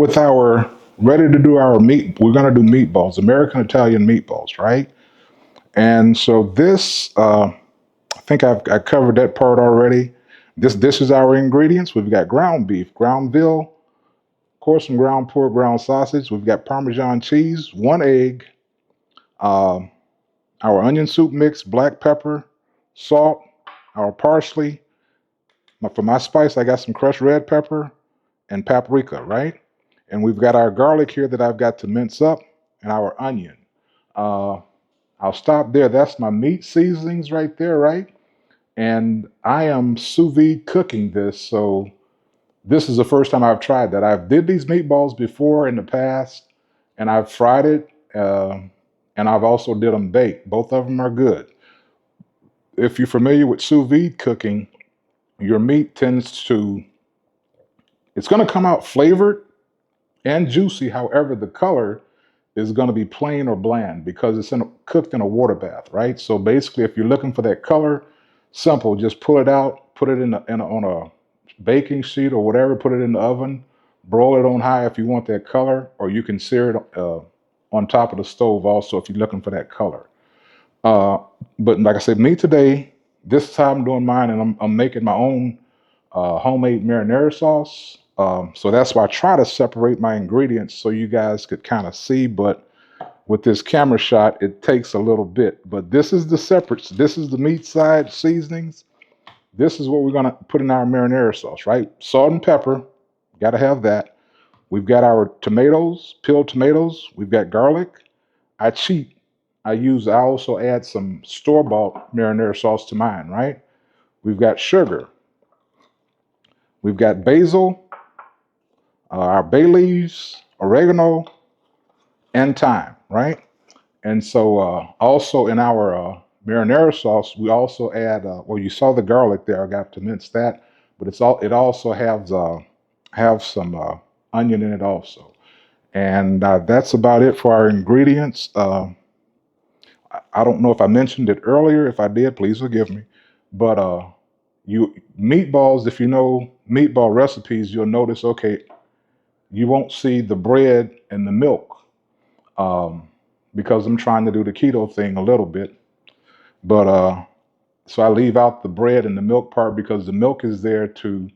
With our ready to do our meat, we're going to do meatballs, American Italian meatballs, right? And so I think I covered that part already. This is our ingredients. We've got ground beef, ground veal, of course, some ground pork, ground sausage. We've got Parmesan cheese, one egg, uh, our onion soup mix, black pepper, salt, our parsley. For my spice, I got some crushed red pepper and paprika, right? And we've got our garlic here that I've got to mince up, and our onion. Uh, I'll stop there. That's my meat seasonings right there, right? And I am sous vide cooking this, so this is the first time I've tried that. I've did these meatballs before in the past, and I've fried it, and I've also did them baked. Both of them are good. If you're familiar with sous vide cooking, your meat tends to it's going to come out flavored and juicy. However, the color is going to be plain or bland because cooked in a water bath, right? So basically, if you're looking for that color, simple, just pull it out, put it on a baking sheet or whatever, put it in the oven, broil it on high if you want that color, or you can sear it on top of the stove also if you're looking for that color. Uh, but like I said, me today, this time I'm doing mine, and I'm making my own homemade marinara sauce. So that's why I try to separate my ingredients so you guys could kind of see. But with this camera shot, it takes a little bit. But this is the separates. This is the meat side seasonings. This is what we're gonna put in our marinara sauce, right? Salt and pepper, gotta have that. We've got our tomatoes, peeled tomatoes. We've got garlic. I cheat. I also add some store-bought marinara sauce to mine, right? We've got sugar. We've got basil, our bay leaves, oregano, and thyme, right? And so also in our marinara sauce, we also add, well, you saw the garlic there. I got to mince that, but it also have some onion in it also. And that's about it for our ingredients. I don't know if I mentioned it earlier. If I did, please forgive me. But you meatballs, if you know meatball recipes, you'll notice, okay, you won't see the bread and the milk um, because I'm trying to do the keto thing a little bit. But so I leave out the bread and the milk part because the milk is there to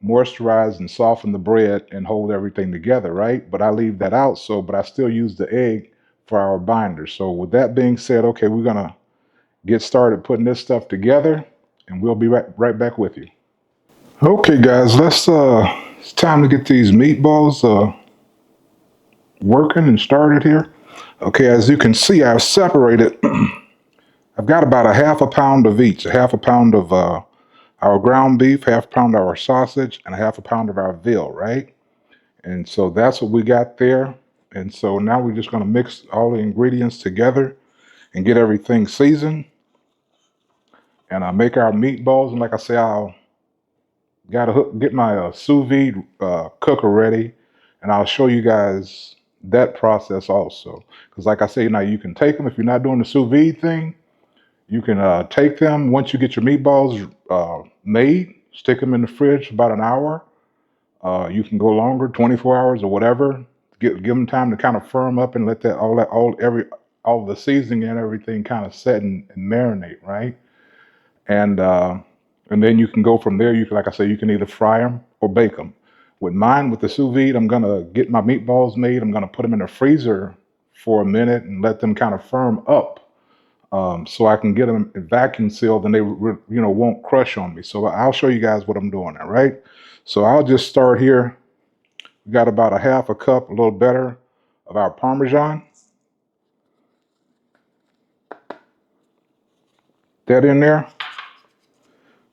moisturize and soften the bread and hold everything together, right? But I leave that out. But I still use the egg for our binder. So with that being said, okay, we're gonna get started putting this stuff together, and we'll be right back with you. Okay, guys, it's time to get these meatballs working and started here. Okay, as you can see, I've separated. I've got about a half a pound of each, a half a pound of our ground beef, half a pound of our sausage, and a half a pound of our veal, right? And so that's what we got there. And so now we're just going to mix all the ingredients together and get everything seasoned. And I make our meatballs. And like I say, I'll get my sous vide cooker ready, and I'll show you guys that process also. Because like I say, now you can take them if you're not doing the sous vide thing. You can take them once you get your meatballs made, stick them in the fridge for about an hour. You can go longer, 24 hours or whatever. Give them time to kind of firm up and let all the seasoning and everything kind of set and marinate, right? And and then you can go from there. You can, like I say, you can either fry them or bake them. With mine, with the sous vide, I'm gonna get my meatballs made. I'm gonna put them in the freezer for a minute and let them kind of firm up so I can get them vacuum sealed and they won't crush on me. So I'll show you guys what I'm doing. All right. So I'll just start here. We got about a half a cup, a little better, of our Parmesan. That in there.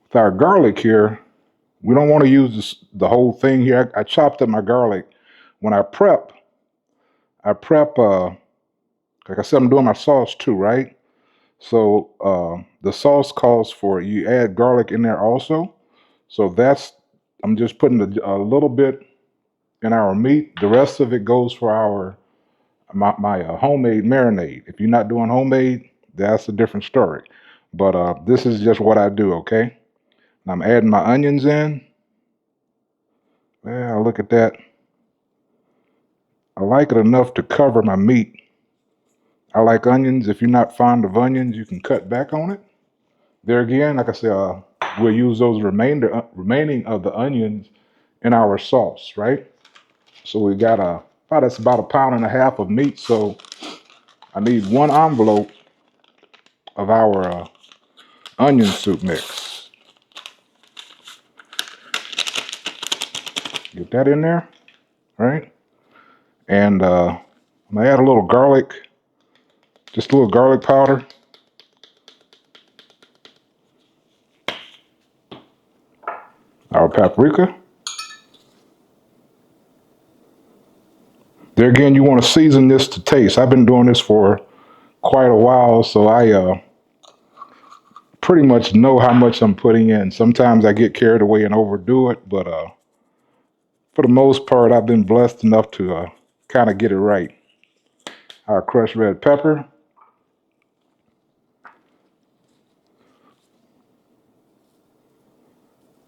With our garlic here, we don't want to use the whole thing here. I chopped up my garlic. When I prep, like I said, I'm doing my sauce too, right? So the sauce calls for you add garlic in there also. So I'm just putting a little bit in our meat. The rest of it goes for my homemade marinade. If you're not doing homemade, that's a different story. But this is just what I do, okay? And I'm adding my onions in. Yeah, look at that. I like it enough to cover my meat. I like onions. If you're not fond of onions, you can cut back on it. There again, like I said, we'll use those remaining of the onions in our sauce, right? So we got that's about a pound and a half of meat. So I need one envelope of our onion soup mix. Get that in there, right? And I'm gonna add a little garlic, just a little garlic powder. Our paprika. There again, you want to season this to taste. I've been doing this for quite a while, so I pretty much know how much I'm putting in. Sometimes I get carried away and overdo it, but for the most part, I've been blessed enough to kind of get it right. Our crushed red pepper.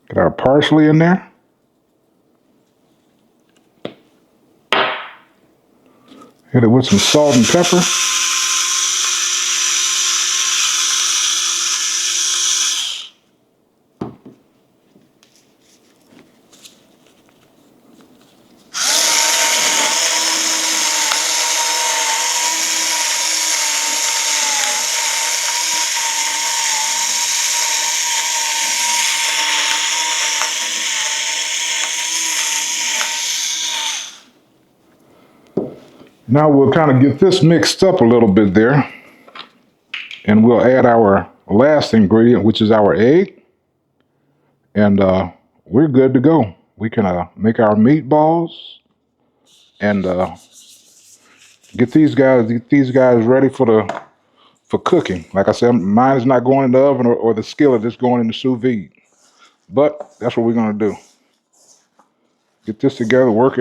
Get our parsley in there. Hit it with some salt and pepper. Now we'll kind of get this mixed up a little bit there, and we'll add our last ingredient, which is our egg, and we're good to go. We can make our meatballs and get these guys ready for cooking. Like I said, mine is not going in the oven or the skillet; it's going in the sous vide. But that's what we're gonna do. Get this together, work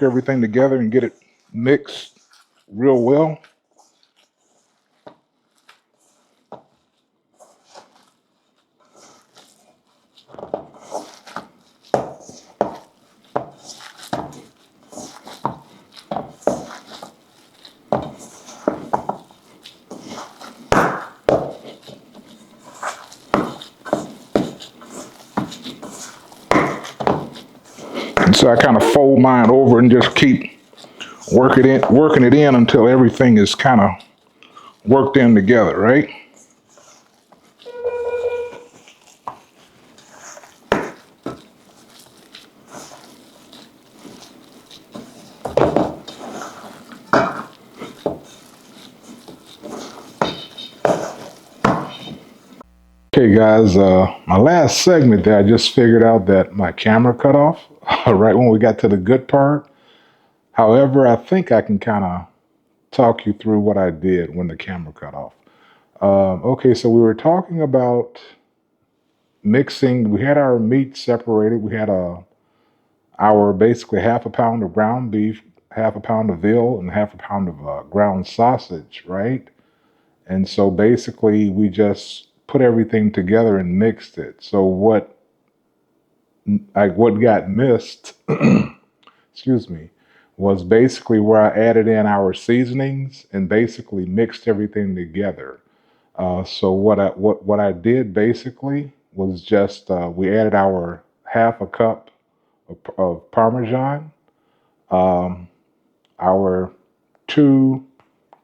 everything together, and get it mixed real well. And so I kind of fold mine over and just keep working it in until everything is kind of worked in together, right? Okay, guys, my last segment there, I just figured out that my camera cut off right when we got to the good part. However, I think I can kind of talk you through what I did when the camera cut off. Okay, so we were talking about mixing. We had our meat separated. We had our basically half a pound of ground beef, half a pound of veal, and half a pound of ground sausage, right? And so basically, we just put everything together and mixed it. So what got missed, excuse me, was basically where I added in our seasonings and basically mixed everything together. So what I did basically was just we added our half a cup of Parmesan, um, our 2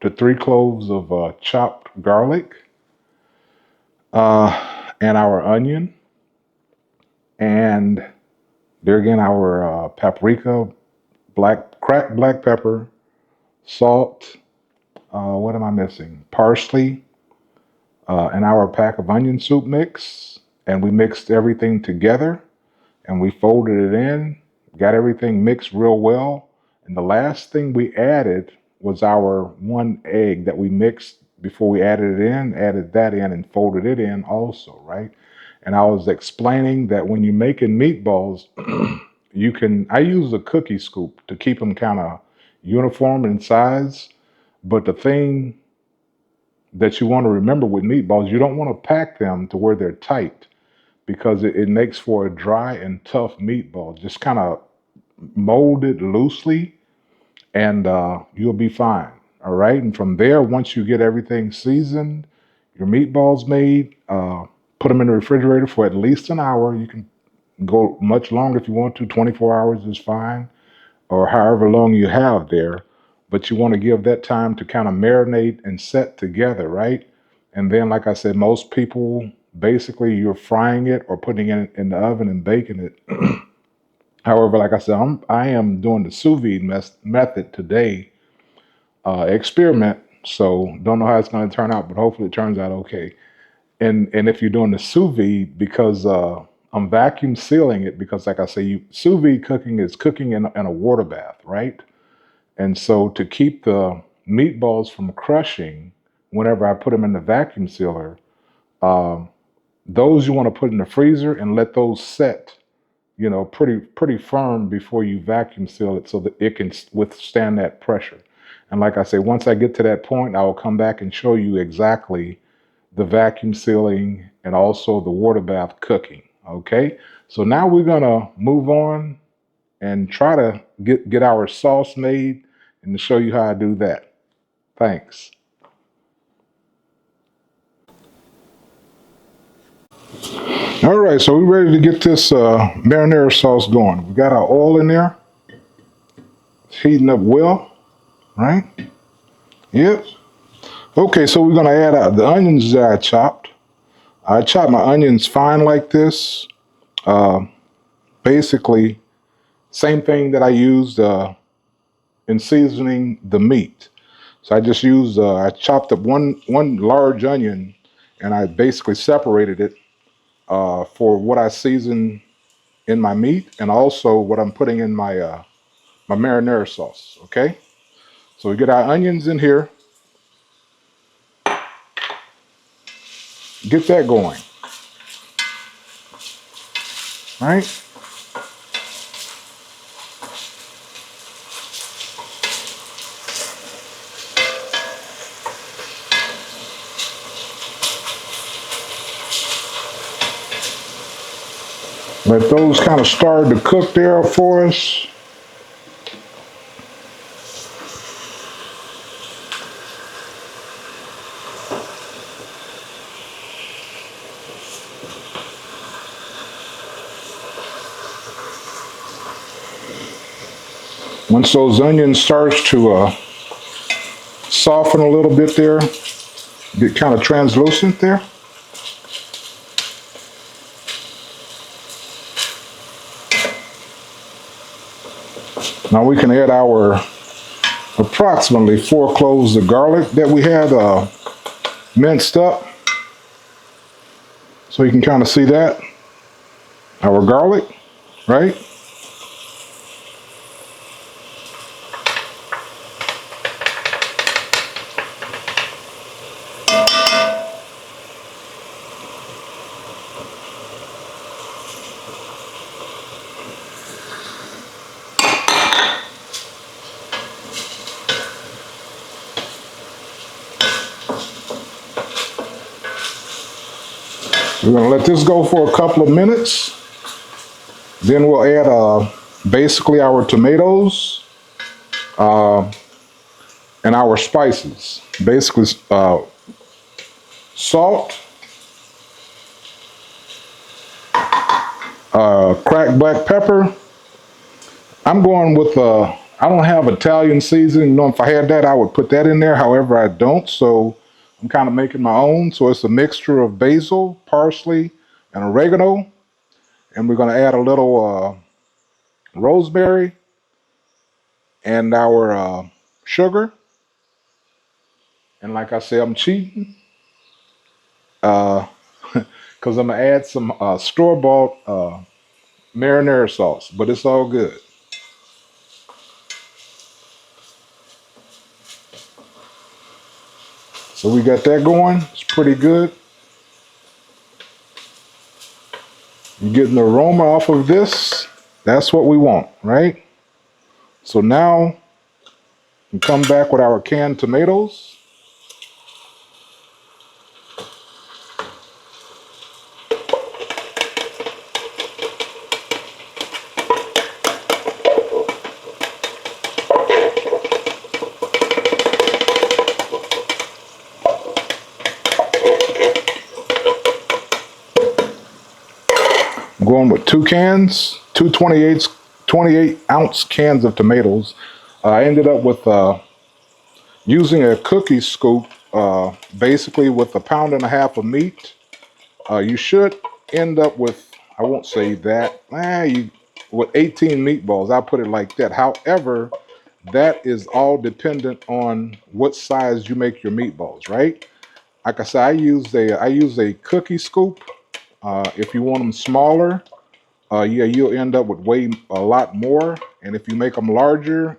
to 3 cloves of chopped garlic, and our onion, and there again our paprika, cracked black pepper, salt. What am I missing? Parsley, and our pack of onion soup mix, and we mixed everything together and we folded it in, got everything mixed real well. And the last thing we added was our one egg that we mixed before we added that in and folded it in also, right? And I was explaining that when you're making meatballs, I use a cookie scoop to keep them kind of uniform in size. But the thing that you want to remember with meatballs, you don't want to pack them to where they're tight because it makes for a dry and tough meatball. Just kind of mold it loosely and you'll be fine. All right. And from there, once you get everything seasoned, your meatballs made, put them in the refrigerator for at least an hour. You can go much longer if you want to. 24 hours is fine, or however long you have there. But you want to give that time to kind of marinate and set together, right? And then, like I said, most people basically you're frying it or putting it in the oven and baking it. However, like I said, I am doing the sous vide method today, experiment. So don't know how it's going to turn out, but hopefully it turns out okay. And if you're doing the sous vide, because I'm vacuum sealing it, because like I say, sous vide cooking is cooking in a water bath, right? And so to keep the meatballs from crushing, whenever I put them in the vacuum sealer, um, those you want to put in the freezer and let those set, pretty firm before you vacuum seal it so that it can withstand that pressure. And like I say, once I get to that point, I will come back and show you exactly the vacuum sealing and also the water bath cooking. Okay, so now we're gonna move on and try to get our sauce made and to show you how I do that. Thanks. All right, so we're ready to get this marinara sauce going. We got our oil in there. It's heating up well, right? Yep. Okay, so we're gonna add the onions that I chopped. I chopped my onions fine like this. Uh, Basically, same thing that I used in seasoning the meat. So I just used, I chopped up one large onion, and I basically separated it for what I season in my meat, and also what I'm putting in my marinara sauce. Okay, so we get our onions in here, get that going, right? Let those kind of start to cook there for us. Once those onions starts to soften a little bit there, get kind of translucent there. Now we can add our approximately 4 cloves of garlic that we had minced up. So you can kind of see that. Our garlic, right? We're gonna let this go for a couple of minutes. Then we'll add basically our tomatoes uh, and our spices. Basically salt, cracked black pepper. I'm going with, I don't have Italian seasoning. If I had that, I would put that in there. However, I don't. So I'm kind of making my own. So it's a mixture of basil, parsley, and oregano. And we're going to add a little rosemary and our sugar. And like I said, I'm cheating because I'm going to add some store-bought marinara sauce. But it's all good. So we got that going. It's pretty good. You're getting the aroma off of this. That's what we want, right? So now we come back with our canned tomatoes. I'm going with 2 cans, 28 ounce cans of tomatoes. I ended up with using a cookie scoop, basically with a pound and a half of meat. You should end up with, I won't say that, with 18 meatballs. I'll put it like that. However, that is all dependent on what size you make your meatballs, right? Like I said, I use a cookie scoop. If you want them smaller, yeah, you'll end up with way a lot more. And if you make them larger,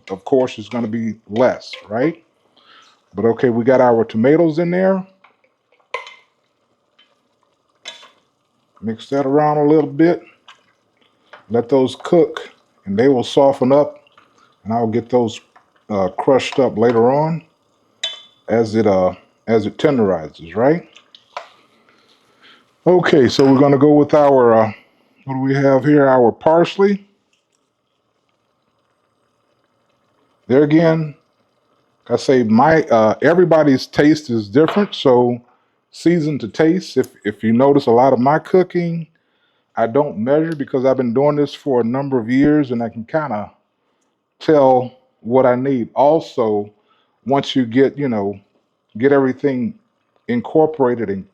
of course, it's going to be less, right? But okay, we got our tomatoes in there. Mix that around a little bit. Let those cook, and they will soften up. And I'll get those crushed up later on as it tenderizes, right? Okay, so we're going to go with our what do we have here? Our parsley. There again, I say my everybody's taste is different, so season to taste. If you notice a lot of my cooking, I don't measure because I've been doing this for a number of years and I can kind of tell what I need. Also, once you get everything incorporated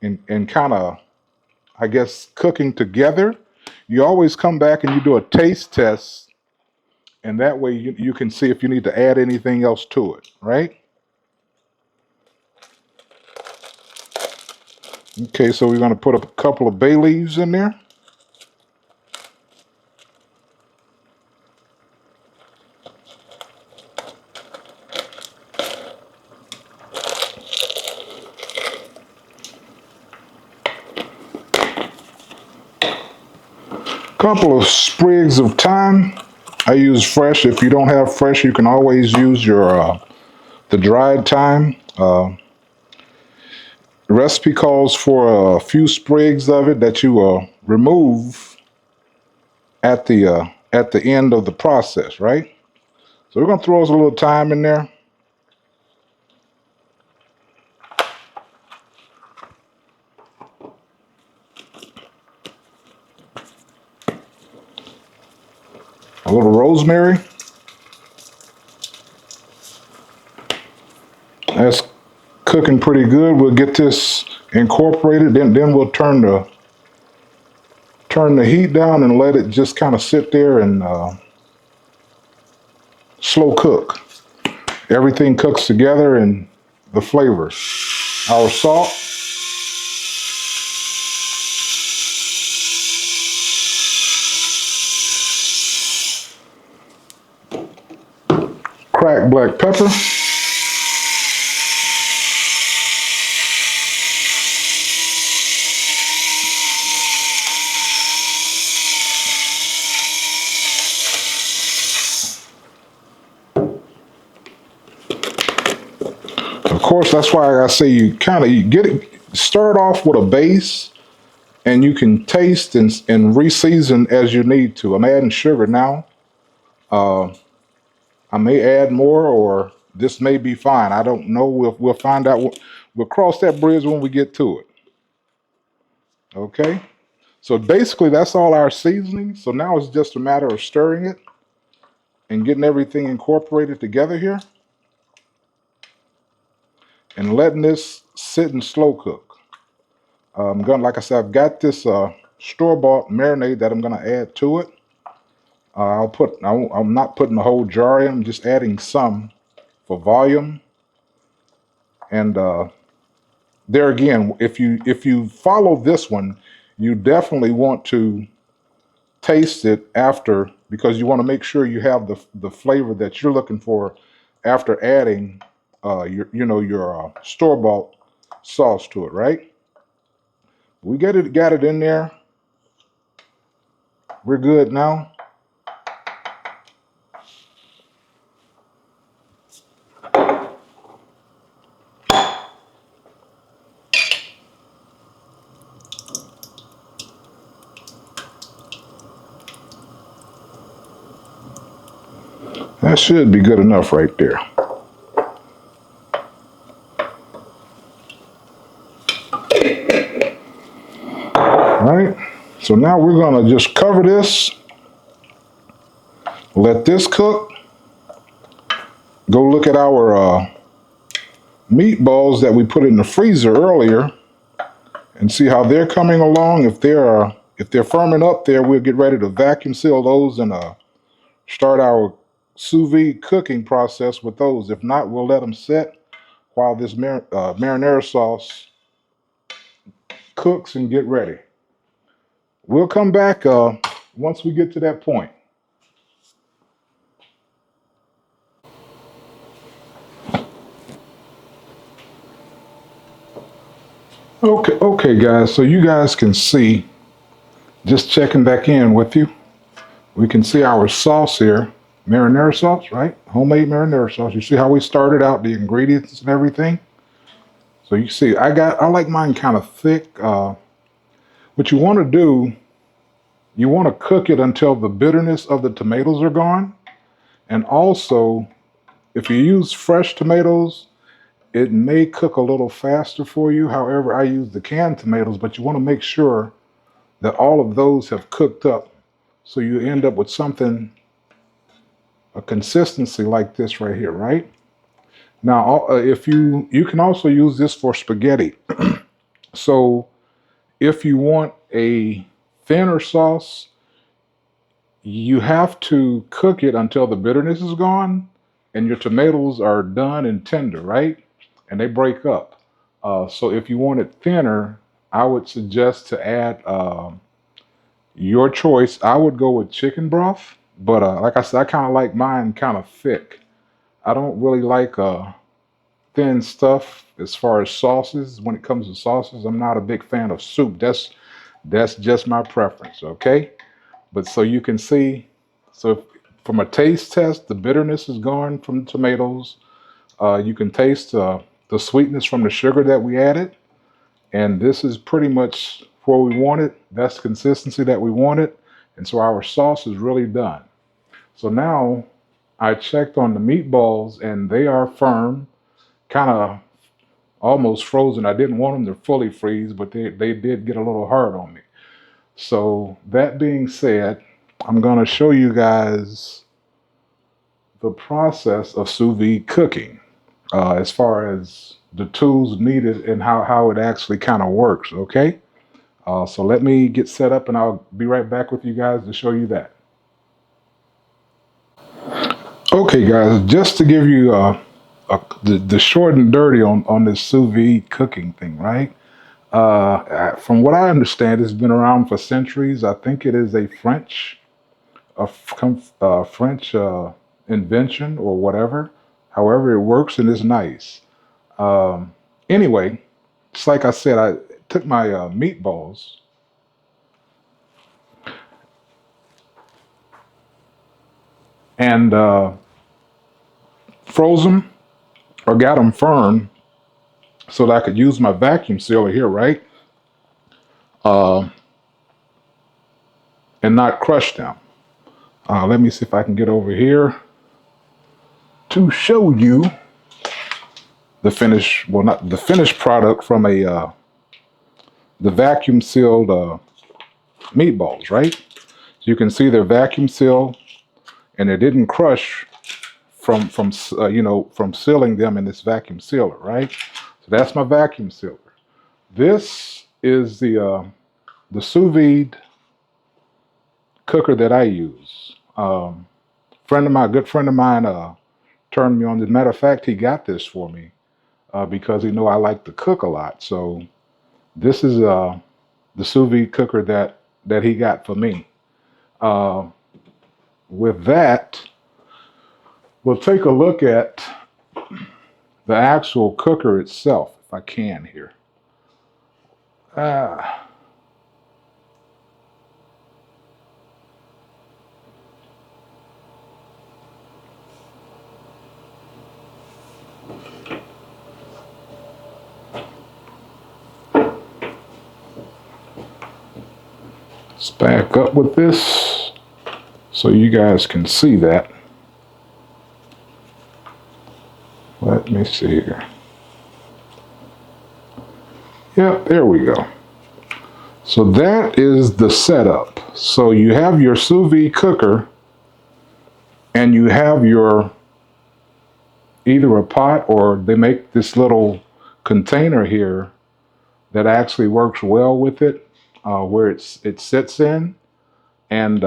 and kind of, I guess, cooking together, you always come back and you do a taste test, and that way you can see if you need to add anything else to it, right? Okay, so we're going to put a couple of bay leaves in there. Couple of sprigs of thyme. I use fresh. If you don't have fresh, you can always use your the dried thyme. The recipe calls for a few sprigs of it that you remove at the end of the process, right? So we're gonna throw us a little thyme in there. A little rosemary. That's cooking pretty good. We'll get this incorporated. Then we'll turn the heat down and let it just kind of sit there and slow cook. Everything cooks together and the flavors. Our salt, cracked black pepper, of course. That's why I say you get it. Start off with a base, and you can taste and re-season as you need to. I'm adding sugar now. I may add more, or this may be fine. I don't know. We'll find out. We'll cross that bridge when we get to it. Okay. So basically, that's all our seasoning. So now it's just a matter of stirring it and getting everything incorporated together here, and letting this sit and slow cook. I'm gonna, like I said, I've got this store-bought marinade that I'm gonna add to it. I'm not putting the whole jar in. I'm just adding some for volume. And there again, if you follow this one, you definitely want to taste it after, because you want to make sure you have the flavor that you're looking for after adding your store-bought sauce to it, right? We got it in there. We're good now. That should be good enough right there. All right. So now we're gonna just cover this, let this cook. Go look at our meatballs that we put in the freezer earlier and see how they're coming along. If they're firming up there, we'll get ready to vacuum seal those and start our sous vide cooking process with those. If not, we'll let them set while this marinara sauce cooks and get ready. We'll come back once we get to that point. Okay, guys. So you guys can see, just checking back in with you. We can see our sauce here, marinara sauce, right? Homemade marinara sauce. You see how we started out, the ingredients and everything. So you see, I like mine kind of thick. What you want to do, you want to cook it until the bitterness of the tomatoes are gone. And also, if you use fresh tomatoes, it may cook a little faster for you. However, I use the canned tomatoes, but you want to make sure that all of those have cooked up. So you end up with something, a consistency like this right here, right? Now, if you can also use this for spaghetti. So if you want a thinner sauce, you have to cook it until the bitterness is gone and your tomatoes are done and tender, right? And they break up. So if you want it thinner, I would suggest to add your choice. I would go with chicken broth, but like I said, I kind of like mine kind of thick. I don't really like thin stuff as far as sauces. When it comes to sauces, I'm not a big fan of soup. That's just my preference, okay? But so you can see, so if, from a taste test, the bitterness is gone from the tomatoes. You can taste the sweetness from the sugar that we added. And this is pretty much where we want it. That's the consistency that we wanted. And so our sauce is really done. So now I checked on the meatballs and they are firm, kind of almost frozen. I didn't want them to fully freeze, but they did get a little hard on me. So that being said, I'm going to show you guys the process of sous vide cooking as far as the tools needed and how it actually kind of works, okay? So let me get set up and I'll be right back with you guys to show you that. Okay, guys, just to give you the short and dirty on this sous vide cooking thing, right? From what I understand, it's been around for centuries. I think it is a French invention or whatever. However, it works and it's nice. Anyway, it's like I said, I took my meatballs and froze them or got them firm so that I could use my vacuum sealer here, right? Uh, and not crush them. Let me see if I can get over here to show you the finished, well, not the finished product from the vacuum sealed meatballs, right? So you can see they're vacuum sealed and it didn't crush from sealing them in this vacuum sealer, right? So that's my vacuum sealer. This is the sous vide cooker that I use. Good friend of mine, turned me on. As a matter of fact, he got this for me because he knew I like to cook a lot. So this is the sous vide cooker that he got for me. Uh, with that, we'll take a look at the actual cooker itself, if I can here. Uh, let's back up with this so you guys can see that. Let me see here. Yep, there we go. So that is the setup. So you have your sous vide cooker and you have your either a pot, or they make this little container here that actually works well with it, where it sits in, and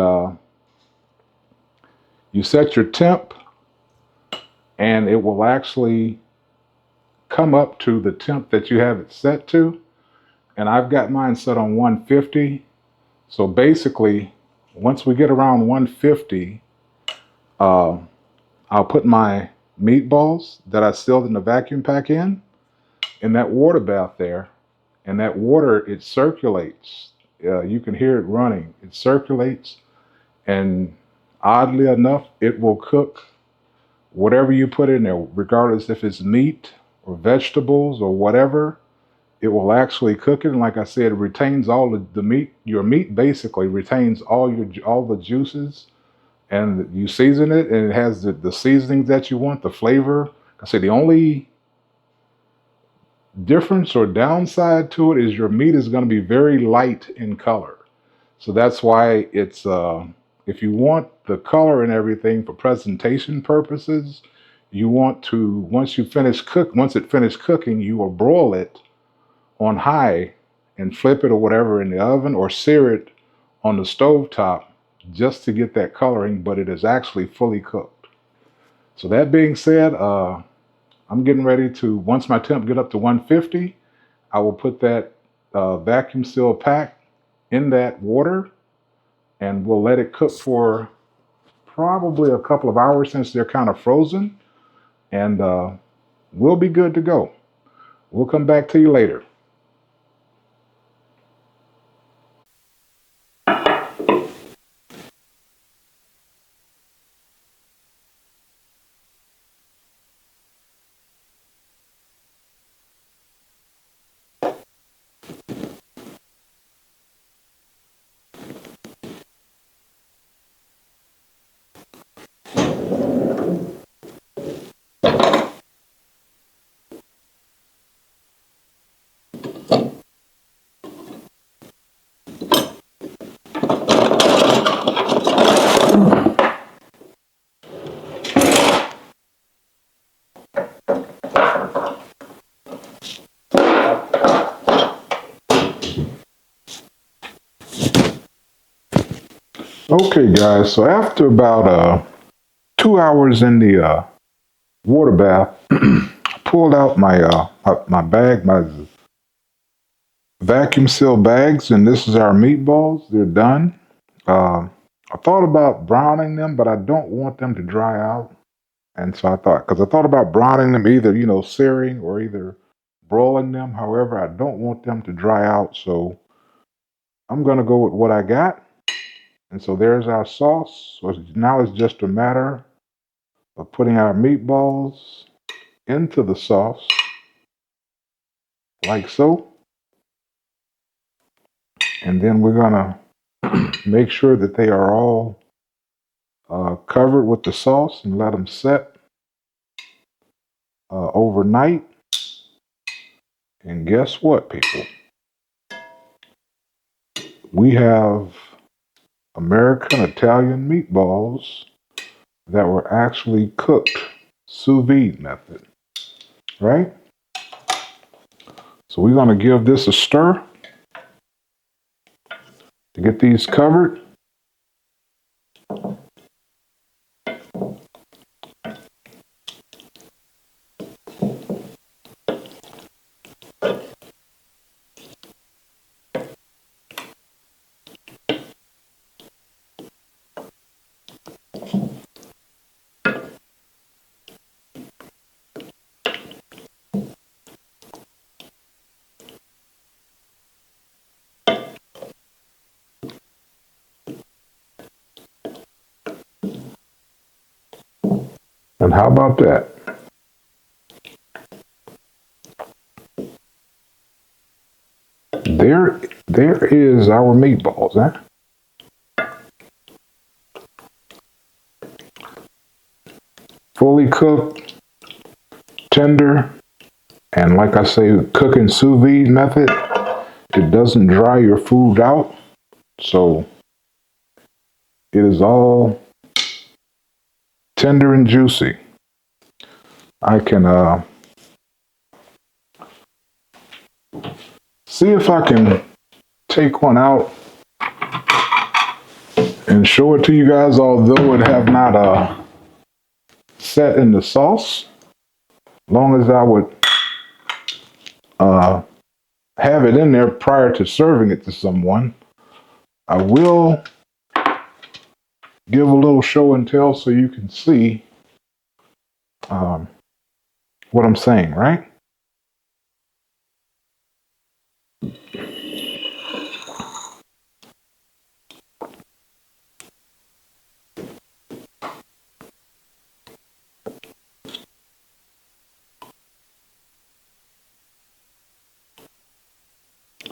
you set your temp, and it will actually come up to the temp that you have it set to. And I've got mine set on 150. So basically, once we get around 150, uh, I'll put my meatballs that I sealed in the vacuum pack in that water bath there. And that water, it circulates. You can hear it running. It circulates, and oddly enough, it will cook whatever you put in there, regardless if it's meat or vegetables or whatever. It will actually cook it, and like I said, it retains all the meat. Your meat basically retains all the juices, and you season it, and it has the seasonings that you want, the flavor. I say the only difference or downside to it is your meat is going to be very light in color. So that's why it's if you want the color and everything for presentation purposes, you want to once it finished cooking, you will broil it on high and flip it or whatever in the oven, or sear it on the stove top just to get that coloring, but it is actually fully cooked. So that being said, I'm getting ready to, once my temp get up to 150, I will put that vacuum seal pack in that water, and we'll let it cook for probably a couple of hours since they're kind of frozen, and we'll be good to go. We'll come back to you later. Okay, guys, so after about 2 hours in the water bath, I pulled out my bag, my vacuum seal bags, and this is our meatballs. They're done. I thought about browning them, but I don't want them to dry out. And so because I thought about browning them, either, searing or either broiling them. However, I don't want them to dry out. So I'm going to go with what I got. And so there's our sauce. So now it's just a matter of putting our meatballs into the sauce, like so. And then we're going to make sure that they are all covered with the sauce and let them set overnight. And guess what, people? We have American Italian meatballs that were actually cooked sous vide method, right? So we're going to give this a stir to get these covered. And how about that? There is our meatballs, huh? Fully cooked, tender, and like I say, cooking sous vide method. It doesn't dry your food out, so it is all tender and juicy. I can see if I can take one out and show it to you guys, although it have not set in the sauce. Long as I would have it in there prior to serving it to someone, I will give a little show and tell so you can see what I'm saying, right?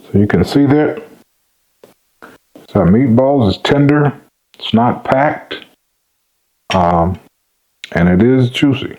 So you can see that. So meatballs is tender. It's not packed. And it is juicy.